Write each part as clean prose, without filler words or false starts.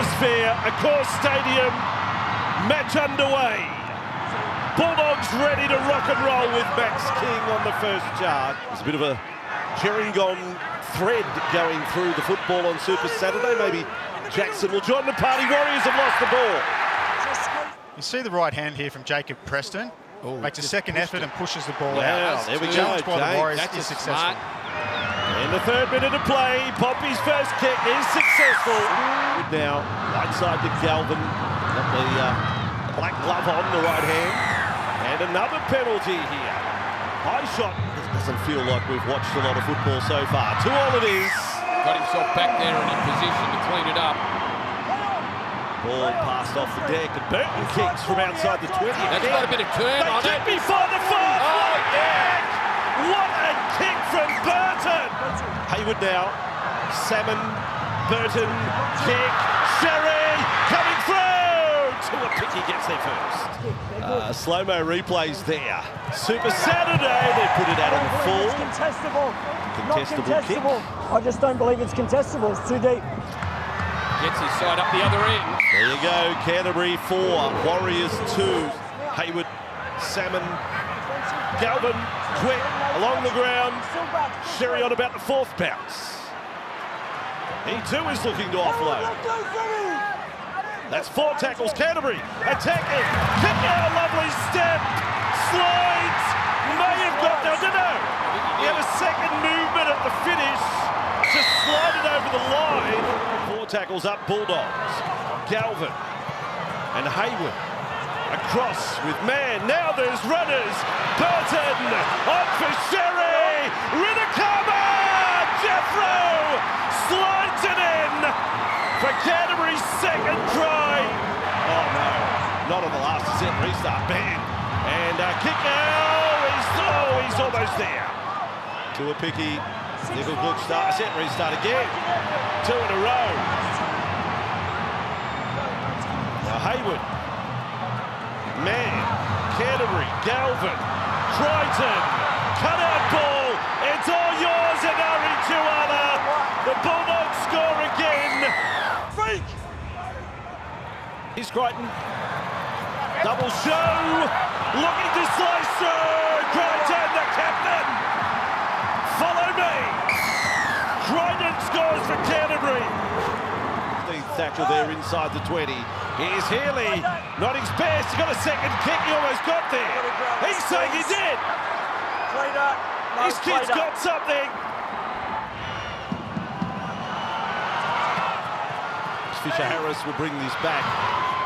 atmosphere, Accor Stadium, match underway. Bulldogs ready to rock and roll with Max King on the first charge. There's a bit of a Gerringong thread going through the football on Super Saturday. Maybe Jackson will join the party. Warriors have lost the ball. You see the right hand here from Jacob Preston. Ooh, makes a second effort and pushes the ball Wow, out. there we go, Challenged by the Warriors That's is a successful. In the third minute of play, Poppy's first kick is successful. Now, right side to Galvin. Got the black glove on the right hand. And another penalty here. High shot. Doesn't feel like we've watched a lot of football so far. 2-2 it is. Got himself back there and in position to clean it up. Ball passed off the deck, and Burton kicks from outside the 20. That's got a bit of turn on They it. kick before the fourth. Oh, yeah! What a kick from Burton! Hayward now. Salmon, Burton, kick, Sherry coming through! Tuapiki gets there first. Slow-mo replays there. Super Saturday, they put it out on the full. It's contestable. Not Contestable contestable. I just don't believe it's contestable. It's too deep. Gets his side up the other end. There you go, Canterbury 4, Warriors 2. Hayward, Salmon, Galvin, quick, along the ground. Sherry on about the fourth bounce. He too is looking to offload. That's 4 tackles, Canterbury attacking. Kick out, lovely step. Slides, may have got there, didn't know. He had a second movement at the finish to slide it over the line. 4 tackles up, Bulldogs. Galvin and Hayward across with man. Now there's runners. Burton on for Sherry. Rinakama! Jeffro slides it in for Canterbury's second try. Oh no, not on the last set restart. Bang. And kick now. He's almost there. Tuapiki. Nickel good start, set restart again. 2 in a row. Now Hayward. Man, Canterbury, Galvin, Crichton, cut out ball. It's all yours and Ari Chuala. The Bulldogs score again. Freak! Here's Crichton. Double show. Looking to slice through. Crichton, the captain. Follow me. Crichton scores for Canterbury. Thatcher there inside the 20. Here's Healy, not his best. He got a second kick. He almost got there. He's saying he did. His kid's got something. Fisher Harris will bring this back.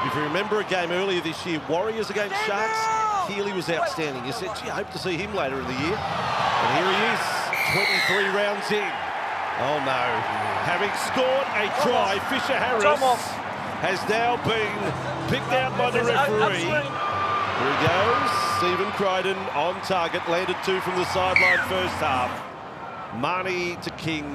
If you remember a game earlier this year, Warriors against Sharks, Healy was outstanding. You said, gee, I hope to see him later in the year. And here he is, 23 rounds in. Oh no, having scored a try, Fisher Harris has now been picked out by the referee. Here he goes, Stephen Crichton on target, landed 2 from the sideline first half. Marnie to King,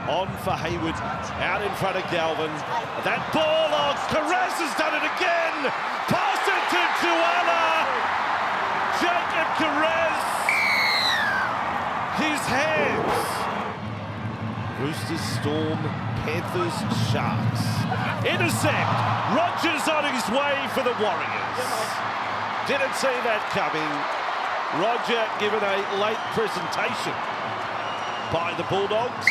on for Hayward, out in front of Galvin. That ball, Carras has done it again! Pass it to Chuala! Jacob Carras! His hands! Roosters, Storm, Panthers, Sharks. Intercept. Rogers on his way for the Warriors. Didn't see that coming. Roger given a late presentation by the Bulldogs.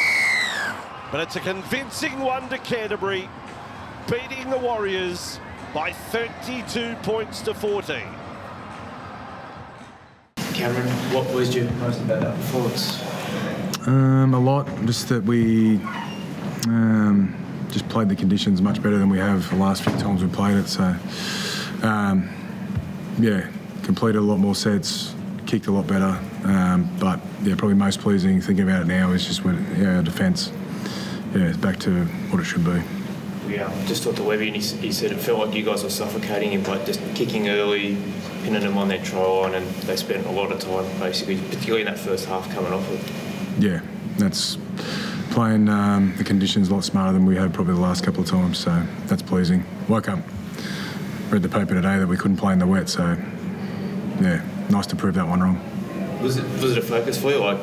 But it's a convincing one to Canterbury, beating the Warriors by 32 points to 14. Cameron, what pleased you most about that performance? A lot, just that we just played the conditions much better than we have the last few times we played it. So, yeah, completed a lot more sets, kicked a lot better. But yeah, probably most pleasing thinking about it now is just when our defence, it's back to what it should be. We just talked to Webby and he said it felt like you guys were suffocating him by just kicking early, pinning them on their try line, and they spent a lot of time basically, particularly in that first half, coming off it. Yeah, that's playing the conditions a lot smarter than we had probably the last couple of times, so that's pleasing. Woke up, read the paper today that we couldn't play in the wet, so yeah, nice to prove that one wrong. Was it a focus for you? Like,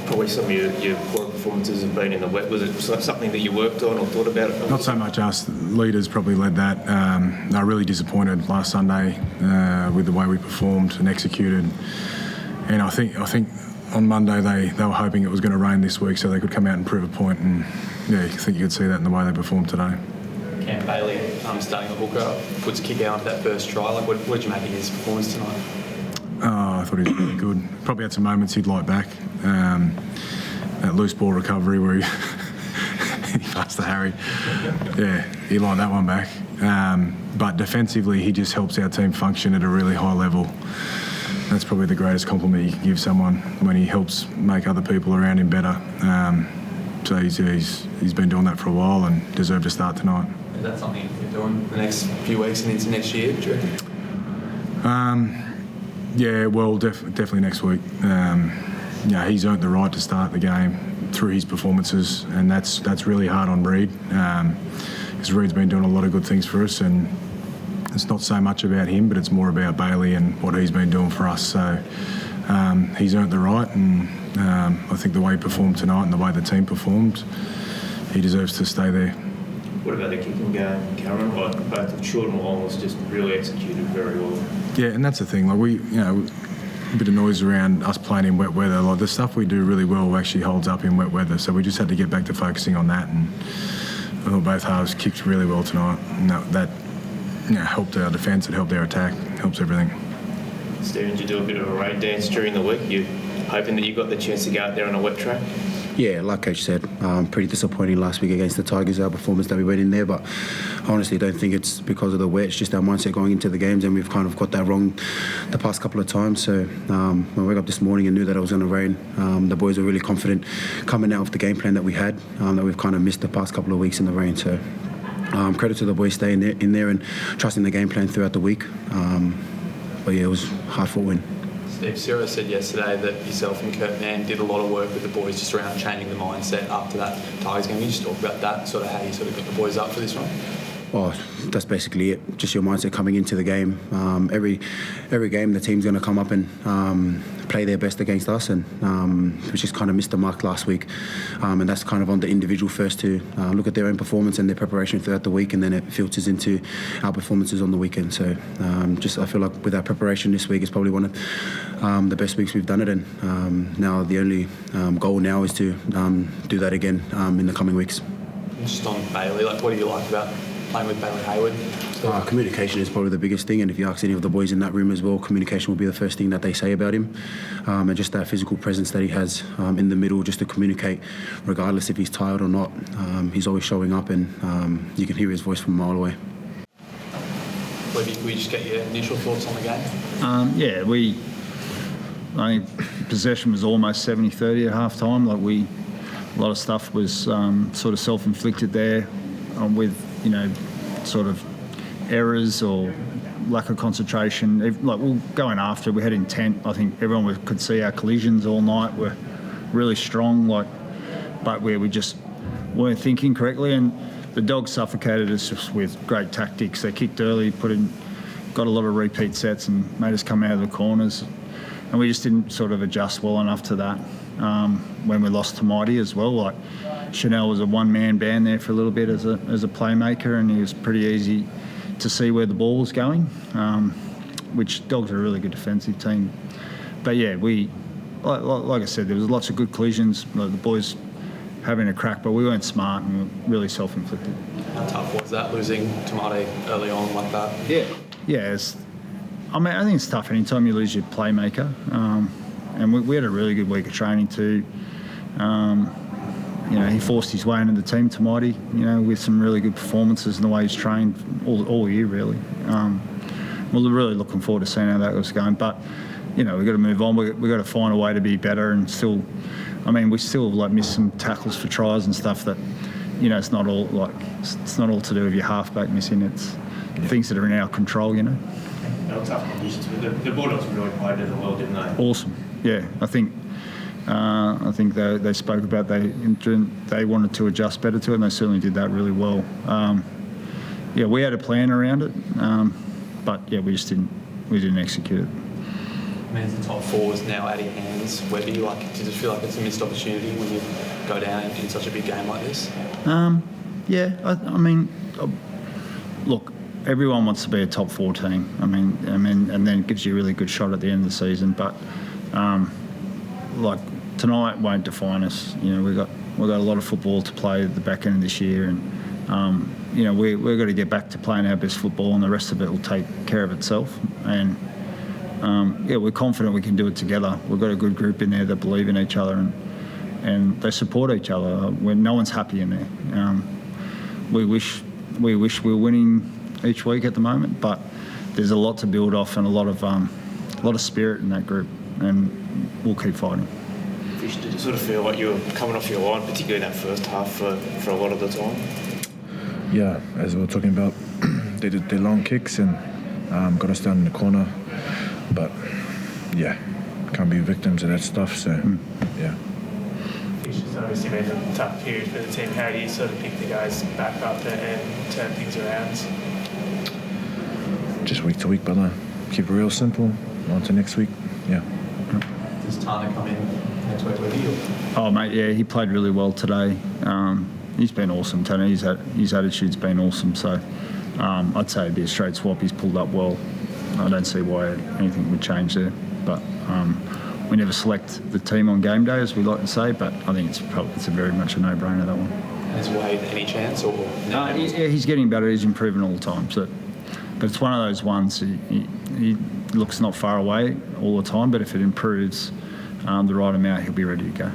probably some of your poor performances have been in the wet. Was it something that you worked on or thought about? Not so much us. Leaders probably led that. They were really disappointed last Sunday with the way we performed and executed. And I think on Monday they were hoping it was going to rain this week so they could come out and prove a point. And yeah, I think you could see that in the way they performed today. Cam Bailey starting the hooker, puts a kick out into that first try. Like, what did you make of his performance tonight? Oh, I thought he was really good. Probably had some moments he'd like back. That loose ball recovery where he passed to Harry. Yeah, he liked that one back. But defensively, he just helps our team function at a really high level. That's probably the greatest compliment you can give someone, when he helps make other people around him better. So he's been doing that for a while and deserved to start tonight. Is that something you're doing the next few weeks and into next year, do you reckon? Yeah, well, definitely next week. He's earned the right to start the game through his performances, and that's really hard on Reid. Because Reid's been doing a lot of good things for us, and it's not so much about him, but it's more about Bailey and what he's been doing for us. So he's earned the right, and I think the way he performed tonight and the way the team performed, he deserves to stay there. What about the kicking game, Cameron? Like, both Short and Long was just really executed very well. Yeah, and that's the thing. Like, a bit of noise around us playing in wet weather. Like, the stuff we do really well actually holds up in wet weather. So we just had to get back to focusing on that. And I thought both halves kicked really well tonight. And that helped our defence. It helped our attack. Helps everything. Stephen, did you do a bit of a rain dance during the week? You hoping that you got the chance to go out there on a wet track? Yeah, like Coach said, pretty disappointing last week against the Tigers, our performance that we went in there, but I honestly don't think it's because of the wet. It's just our mindset going into the games, and we've kind of got that wrong the past couple of times. So when I woke up this morning and knew that it was going to rain, the boys were really confident coming out of the game plan that we had, that we've kind of missed the past couple of weeks in the rain. So credit to the boys staying in there and trusting the game plan throughout the week. But yeah, it was a hard-fought win. Steve Ciro said yesterday that yourself and Kurt Mann did a lot of work with the boys just around changing the mindset after that Tigers game. Can you just talk about that, sort of how you sort of got the boys up for this one? Well, that's basically it. Just your mindset coming into the game. Every game, the team's going to come up and play their best against us, and we just kind of missed the mark last week. And that's kind of on the individual first to look at their own performance and their preparation throughout the week, and then it filters into our performances on the weekend. So I feel like with our preparation this week, it's probably one of the best weeks we've done it in. Now the only goal now is to do that again in the coming weeks. Just on Bailey, like, what do you like about playing with Bailey Hayward? Communication is probably the biggest thing, and if you ask any of the boys in that room as well, communication will be the first thing that they say about him, and just that physical presence that he has in the middle, just to communicate regardless if he's tired or not. He's always showing up, and you can hear his voice from a mile away. Can we just get your initial thoughts on the game? I think possession was almost 70-30 at half time. A lot of stuff was sort of self-inflicted there with, sort of errors or lack of concentration. We're going after, we had intent. I think everyone could see our collisions all night were really strong, but we just weren't thinking correctly. And the Dogs suffocated us just with great tactics. They kicked early, got a lot of repeat sets and made us come out of the corners. And we just didn't sort of adjust well enough to that when we lost to Mighty as well. Chanel was a one-man band there for a little bit as a playmaker, and he was pretty easy to see where the ball was going, which Dogs are a really good defensive team. But yeah, like I said, there was lots of good collisions. The boys having a crack, but we weren't smart and really self-inflicted. How tough was that, losing to Mighty early on like that? Yeah. I think it's tough anytime you lose your playmaker. And we had a really good week of training too. He forced his way into the team, to Mighty, with some really good performances in the way he's trained all year, really. We're really looking forward to seeing how that was going. But, we've got to move on. We've got to find a way to be better, and we still missed some tackles for tries and stuff that, it's not all to do with your halfback missing. It's things that are in our control, Tough conditions, but the Bulldogs really played it well, didn't they? Awesome. Yeah, I think they spoke about they wanted to adjust better to it, and they certainly did that really well. We had a plan around it, but we just didn't execute it. means the top four is now out of your hands. Webby, do you just feel like it's a missed opportunity when you go down in such a big game like this? Yeah, I mean, look, everyone wants to be a top 4 team. I mean, and then it gives you a really good shot at the end of the season. But like tonight won't define us. You know, we've got a lot of football to play at the back end of this year, and you know, we've got to get back to playing our best football, and the rest of it will take care of itself. And yeah, we're confident we can do it together. We've got a good group in there that believe in each other, and they support each other. When no one's happy in there. We wish we were winning each week at the moment, but there's a lot to build off and a lot of spirit in that group, and we'll keep fighting. Fish, did you sort of feel like you were coming off your line, particularly in that first half for a lot of the time? Yeah, as we were talking about, they did their long kicks and got us down in the corner, but yeah, can't be victims of that stuff. So yeah. It's obviously been a tough period for the team. How do you sort of pick the guys back up and turn things around? Just week to week, brother. Keep it real simple. On to next week. Yeah. Does Tana come in next week with you? Oh, mate, yeah, he played really well today. He's been awesome, Tana. His attitude's been awesome. So I'd say it'd be a straight swap. He's pulled up well. I don't see why anything would change there. But we never select the team on game day, as we like to say, but I think it's very much a no-brainer, that one. Has Wade any chance? Or no? Yeah, he's getting better. He's improving all the time. So, but it's one of those ones, he looks not far away all the time, but if it improves the right amount, he'll be ready to go.